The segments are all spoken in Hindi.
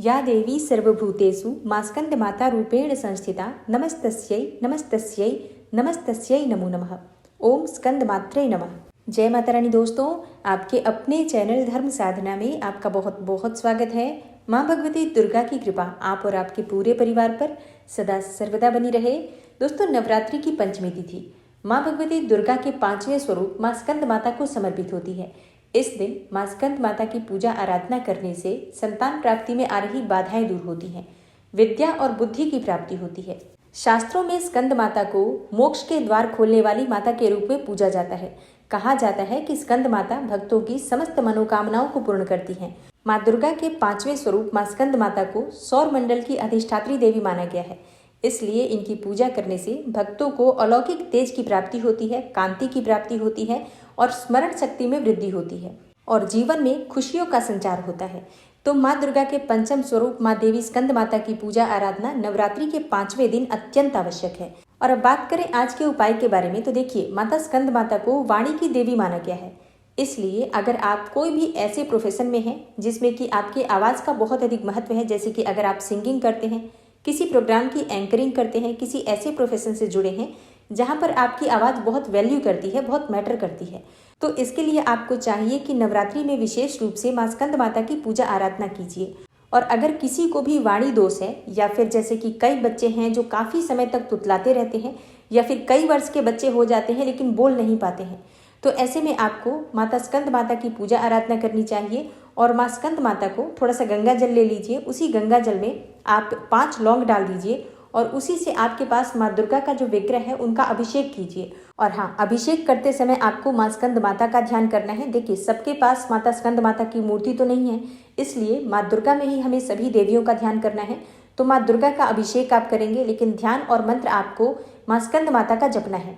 या देवी सर्वभूतेषु मा स्कन्दमाता रूपेण संस्थिता नमस्तस्यै नमस्तस्यै नमस्तस्यै नमो नमः। ओम स्कंदमात्रे नमः। जय माता रानी। दोस्तों, आपके अपने चैनल धर्म साधना में आपका बहुत बहुत स्वागत है। माँ भगवती दुर्गा की कृपा आप और आपके पूरे परिवार पर सदा सर्वदा बनी रहे। दोस्तों, नवरात्रि की पंचमी तिथि माँ भगवती दुर्गा के 5वें स्वरूप माँ स्कंद माता को समर्पित होती है। इस दिन माँ स्कंद माता की पूजा आराधना करने से संतान प्राप्ति में आ रही बाधाएं दूर होती हैं, विद्या और बुद्धि की प्राप्ति होती है। शास्त्रों में स्कंद माता को मोक्ष के द्वार खोलने वाली माता के रूप में पूजा जाता है। कहा जाता है कि स्कंद माता भक्तों की समस्त मनोकामनाओं को पूर्ण करती हैं। माँ दुर्गा के 5वें स्वरूप माँ स्कंद माता को सौर मंडल की अधिष्ठात्री देवी माना गया है। इसलिए इनकी पूजा करने से भक्तों को अलौकिक तेज की प्राप्ति होती है, कांति की प्राप्ति होती है और स्मरण शक्ति में वृद्धि होती है और जीवन में खुशियों का संचार होता है। तो माँ दुर्गा के 5वें स्वरूप माँ देवी स्कंद माता की पूजा आराधना नवरात्रि के 5वें दिन अत्यंत आवश्यक है। और अब बात करें आज के उपाय के बारे में, तो देखिए, माता स्कंद माता को वाणी की देवी माना गया है। इसलिए अगर आप कोई भी ऐसे प्रोफेशन में हैं जिसमें कि आपकी आवाज़ का बहुत अधिक महत्व है, जैसे कि अगर आप सिंगिंग करते हैं, किसी प्रोग्राम की एंकरिंग करते हैं, किसी ऐसे प्रोफेशन से जुड़े हैं जहां पर आपकी आवाज़ बहुत वैल्यू करती है, बहुत मैटर करती है, तो इसके लिए आपको चाहिए कि नवरात्रि में विशेष रूप से माँ स्कंद माता की पूजा आराधना कीजिए। और अगर किसी को भी वाणी दोष है, या फिर जैसे कि कई बच्चे हैं जो काफ़ी समय तक तुतलाते रहते हैं, या फिर कई वर्ष के बच्चे हो जाते हैं लेकिन बोल नहीं पाते हैं, तो ऐसे में आपको माता स्कंद माता की पूजा आराधना करनी चाहिए। और माँ स्कंद माता को थोड़ा सा गंगा जल ले लीजिए, उसी गंगा जल में आप 5 लौंग डाल दीजिए और उसी से आपके पास माँ दुर्गा का जो विग्रह है उनका अभिषेक कीजिए। और हाँ, अभिषेक करते समय आपको माँ स्कंद माता का ध्यान करना है। देखिए, सबके पास माता स्कंद माता की मूर्ति तो नहीं है, इसलिए माँ दुर्गा में ही हमें सभी देवियों का ध्यान करना है। तो माँ दुर्गा का अभिषेक आप करेंगे, लेकिन ध्यान और मंत्र आपको माँ स्कंद माता का जपना है।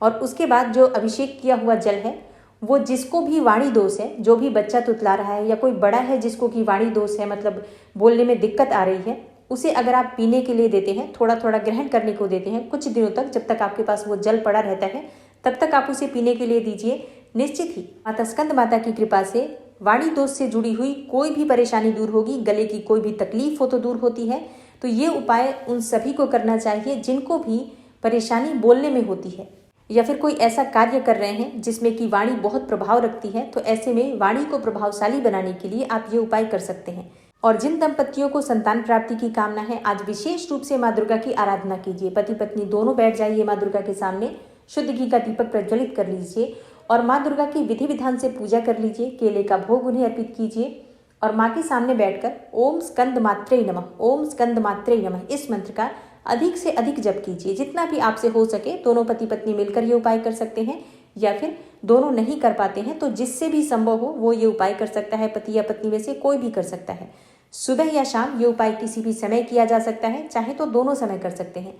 और उसके बाद जो अभिषेक किया हुआ जल है वो जिसको भी वाणी दोष है, जो भी बच्चा तुतला रहा है या कोई बड़ा है जिसको कि वाणी दोष है, मतलब बोलने में दिक्कत आ रही है, उसे अगर आप पीने के लिए देते हैं, थोड़ा थोड़ा ग्रहण करने को देते हैं कुछ दिनों तक, जब तक आपके पास वो जल पड़ा रहता है तब तक आप उसे पीने के लिए दीजिए। निश्चित ही माता स्कंद माता की कृपा से वाणी दोष से जुड़ी हुई कोई भी परेशानी दूर होगी, गले की कोई भी तकलीफ हो तो दूर होती है। तो ये उपाय उन सभी को करना चाहिए जिनको भी परेशानी बोलने में होती है, या फिर कोई ऐसा कार्य कर रहे हैं जिसमें कि वाणी बहुत प्रभाव रखती है। तो ऐसे में वाणी को प्रभावशाली बनाने के लिए आप ये उपाय कर सकते हैं। और जिन दंपतियों को संतान प्राप्ति की कामना है, आज विशेष रूप से माँ दुर्गा की आराधना कीजिए। पति पत्नी दोनों बैठ जाइए माँ दुर्गा के सामने, शुद्ध घी का दीपक प्रज्वलित कर लीजिए और माँ दुर्गा की विधि विधान से पूजा कर लीजिए। केले का भोग उन्हें अर्पित कीजिए और माँ के सामने बैठकर ओम स्कंद मात्रे नमः, ओम स्कंद मात्रे नमः इस मंत्र का अधिक से अधिक जप कीजिए। जितना भी आपसे हो सके, दोनों पति पत्नी मिलकर ये उपाय कर सकते हैं, या फिर दोनों नहीं कर पाते हैं तो जिससे भी संभव हो वो ये उपाय कर सकता है। पति या पत्नी में से कोई भी कर सकता है। सुबह या शाम ये उपाय किसी भी समय किया जा सकता है, चाहे तो दोनों समय कर सकते हैं।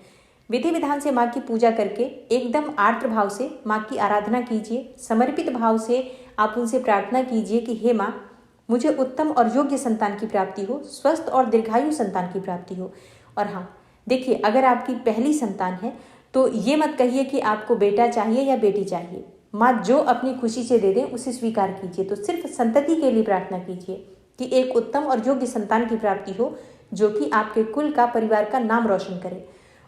विधि विधान से माँ की पूजा करके एकदम आर्द्र भाव से माँ की आराधना कीजिए। समर्पित भाव से आप उनसे प्रार्थना कीजिए कि हे माँ, मुझे उत्तम और योग्य संतान की प्राप्ति हो, स्वस्थ और दीर्घायु संतान की प्राप्ति हो। और हाँ, देखिए, अगर आपकी पहली संतान है तो ये मत कहिए कि आपको बेटा चाहिए या बेटी चाहिए। माँ जो अपनी खुशी से दे दे उसे स्वीकार कीजिए। तो सिर्फ संतति के लिए प्रार्थना कीजिए कि एक उत्तम और योग्य संतान की प्राप्ति हो, जो कि आपके कुल का, परिवार का नाम रोशन करे।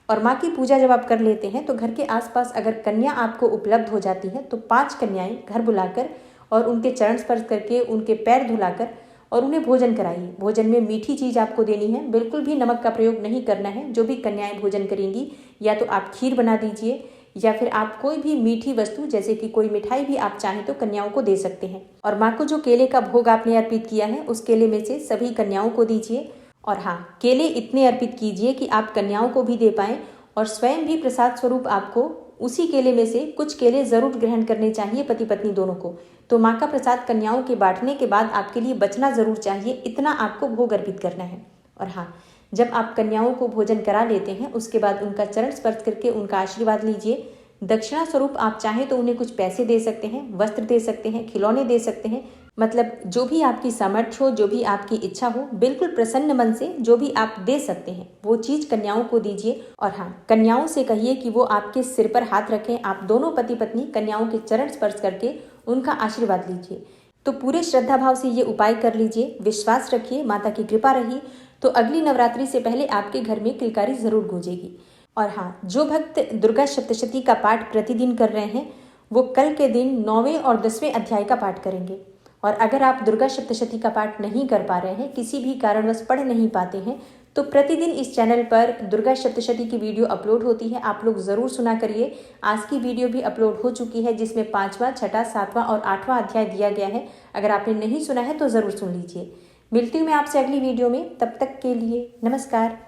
और माँ की पूजा जब आप कर लेते हैं तो घर के आसपास अगर कन्या आपको उपलब्ध हो जाती है तो 5 कन्याएं घर बुलाकर और उनके चरण स्पर्श करके, उनके पैर धुलाकर और उन्हें भोजन कराइए। भोजन में मीठी चीज़ आपको देनी है, बिल्कुल भी नमक का प्रयोग नहीं करना है। जो भी कन्याएं भोजन करेंगी, या तो आप खीर बना दीजिए या फिर आप कोई भी मीठी वस्तु, जैसे कि कोई मिठाई भी आप चाहें तो कन्याओं को दे सकते हैं। और माँ को जो केले का भोग आपने अर्पित किया है उस केले में से सभी कन्याओं को दीजिए। और हाँ, केले इतने अर्पित कीजिए कि आप कन्याओं को भी दे पाएं और स्वयं भी प्रसाद स्वरूप आपको उसी केले में से कुछ केले जरूर ग्रहण करने चाहिए, पति पत्नी दोनों को। तो माँ का प्रसाद कन्याओं के बांटने के बाद आपके लिए बचना जरूर चाहिए, इतना आपको भोग अर्पित करना है। और हाँ, जब आप कन्याओं को भोजन करा लेते हैं उसके बाद उनका चरण स्पर्श करके उनका आशीर्वाद लीजिए। दक्षिणा स्वरूप आप चाहें तो उन्हें कुछ पैसे दे सकते हैं, वस्त्र दे सकते हैं, खिलौने दे सकते हैं, मतलब जो भी आपकी सामर्थ्य हो, जो भी आपकी इच्छा हो, बिल्कुल प्रसन्न मन से जो भी आप दे सकते हैं वो चीज कन्याओं को दीजिए। और हाँ, कन्याओं से कहिए कि वो आपके सिर पर हाथ रखें। आप दोनों पति पत्नी कन्याओं के चरण स्पर्श करके उनका आशीर्वाद लीजिए। तो पूरे श्रद्धा भाव से ये उपाय कर लीजिए, विश्वास रखिए, माता की कृपा रही तो अगली नवरात्रि से पहले आपके घर में किलकारी ज़रूर गूंजेगी। और हाँ, जो भक्त दुर्गा सप्तशती का पाठ प्रतिदिन कर रहे हैं वो कल के दिन 9वें और 10वें अध्याय का पाठ करेंगे। और अगर आप दुर्गा सप्तशती का पाठ नहीं कर पा रहे हैं, किसी भी कारणवश पढ़ नहीं पाते हैं, तो प्रतिदिन इस चैनल पर दुर्गा सप्तशती की वीडियो अपलोड होती है, आप लोग ज़रूर सुना करिए। आज की वीडियो भी अपलोड हो चुकी है जिसमें 5वां, 6ठा, 7वां और 8वां अध्याय दिया गया है। अगर आपने नहीं सुना है तो ज़रूर सुन लीजिए। मिलती हूँ मैं आपसे अगली वीडियो में, तब तक के लिए नमस्कार।